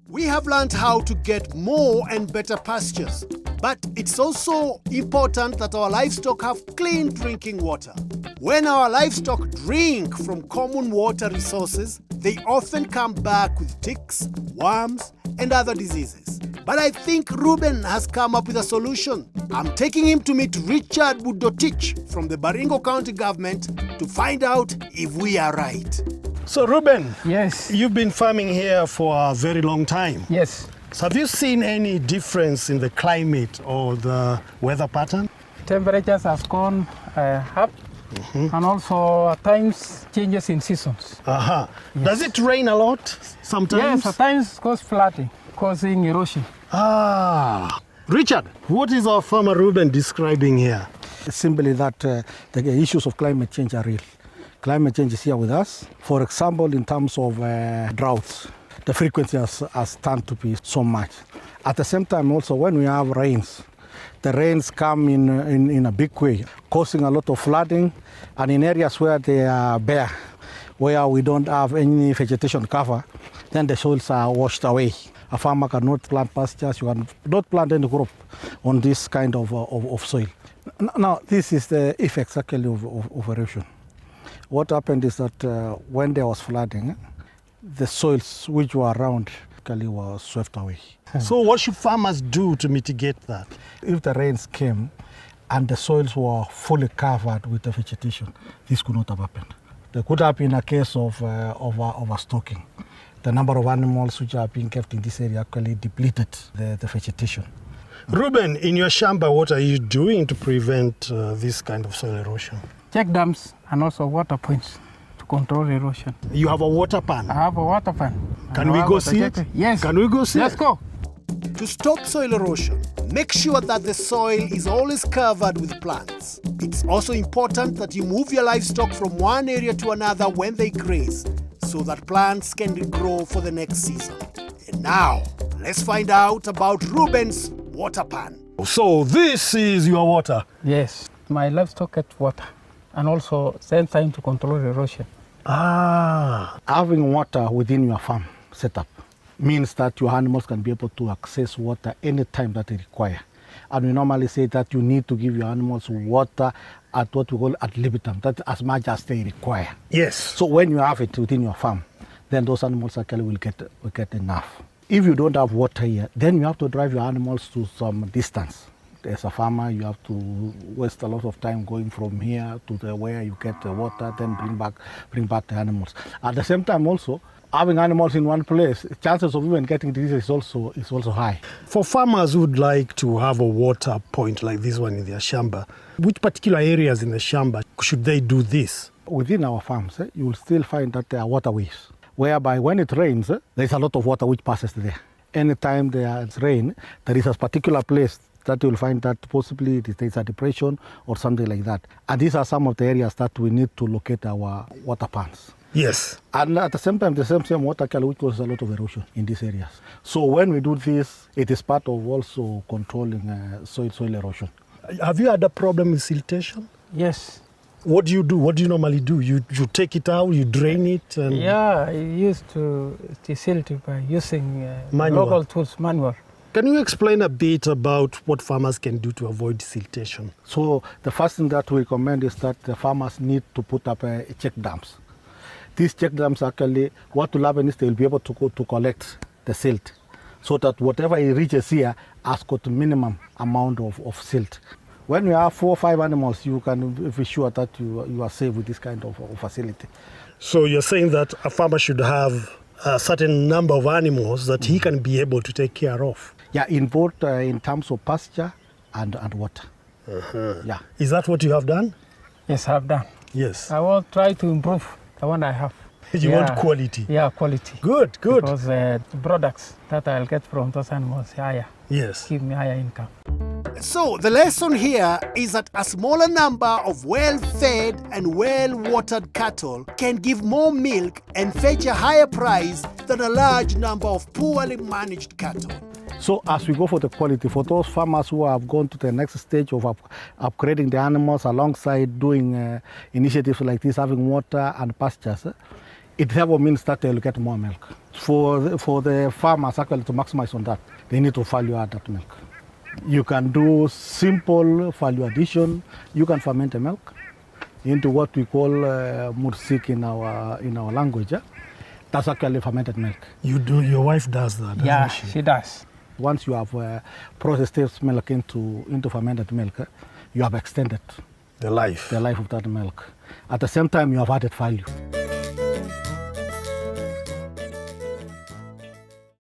We have learned how to get more and better pastures, but it's also important that our livestock have clean drinking water. When our livestock drink from common water resources, they often come back with ticks, worms, and other diseases. But I think Ruben has come up with a solution. I'm taking him to meet Richard Budotich from the Baringo County government to find out if we are right. So Ruben, yes, you've been farming here for a very long time. Yes. So have you seen any difference in the climate or the weather pattern? Temperatures has gone up, and also at times changes in seasons. Yes. Does it rain a lot sometimes? Yes, at times it causes flooding, causing erosion. Richard, what is our farmer Ruben describing here? It's simply that the issues of climate change are real. Climate change is here with us. For example, in terms of droughts, the frequency has turned to be so much. At the same time also, when we have rains, the rains come in a big way, causing a lot of flooding, and in areas where they are bare, where we don't have any vegetation cover, then the soils are washed away. A farmer cannot plant pastures, you cannot plant any crop on this kind of soil. Now, this is the effects actually of erosion. What happened is that when there was flooding, the soils which were around actually were swept away. So what should farmers do to mitigate that? If the rains came and the soils were fully covered with the vegetation, this could not have happened. There could have been a case of overstocking. The number of animals which are being kept in this area actually depleted the vegetation. Ruben, in your shamba, what are you doing to prevent this kind of soil erosion? Check dams and also water points to control erosion. You have a water pan? I have a water pan. Can we go see it? Yes. Can we go see Let's it? go. To stop soil erosion, make sure that the soil is always covered with plants. It's also important that you move your livestock from one area to another when they graze, so that plants can regrow for the next season. And now, let's find out about Ruben's water pan. So this is your water? Yes, my livestock get water, and also same time to control erosion. Having water within your farm setup means that your animals can be able to access water anytime that they require. And we normally say that you need to give your animals water at what we call ad libitum, that's as much as they require. Yes. So when you have it within your farm, then those animals actually will get enough. If you don't have water here, then you have to drive your animals to some distance. As a farmer, you have to waste a lot of time going from here to where you get the water, then bring back the animals. At the same time also, having animals in one place, chances of even getting disease is also high. For farmers who would like to have a water point like this one in their shamba, which particular areas in the shamba should they do this? Within our farms, you will still find that there are waterways, whereby when it rains, there is a lot of water which passes there. Anytime there is rain, there is a particular place that you will find that possibly there is a depression or something like that. And these are some of the areas that we need to locate our water pans. Yes. And at the same time, the same water which causes a lot of erosion in these areas. So when we do this, it is part of also controlling soil erosion. Have you had a problem with siltation? Yes. What do you do? What do you normally do? You take it out, you drain it? And Yeah, I used to silt it by using Manual. local tools, manual. Can you explain a bit about what farmers can do to avoid siltation? So the first thing that we recommend is that the farmers need to put up check dams. These check dams actually, what will happen is they will be able to collect the silt, so that whatever it reaches here has got minimum amount of silt. When you have 4 or 5 animals, you can be sure that you are safe with this kind of facility. So you're saying that a farmer should have a certain number of animals that he can be able to take care of? Yeah, in both in terms of pasture and water. Yeah. Is that what you have done? Yes, I've done. Yes. I will try to improve the one I have. You want quality? Yeah, quality. Good. Because the products that I'll get from those animals higher. Yes. Give me higher income. So the lesson here is that a smaller number of well-fed and well-watered cattle can give more milk and fetch a higher price than a large number of poorly managed cattle. So as we go for the quality, for those farmers who have gone to the next stage of upgrading the animals alongside doing initiatives like this, having water and pastures, it therefore means that they'll get more milk. for the farmers actually to maximize on that, they need to value add that milk. You can do simple value addition. You can ferment the milk into what we call mursik in our language. That's actually fermented milk. You do. Your wife does that, doesn't Yeah, she? she does. Once you have processed this milk into fermented milk, you have extended The life. the life of that milk. At the same time, you have added value.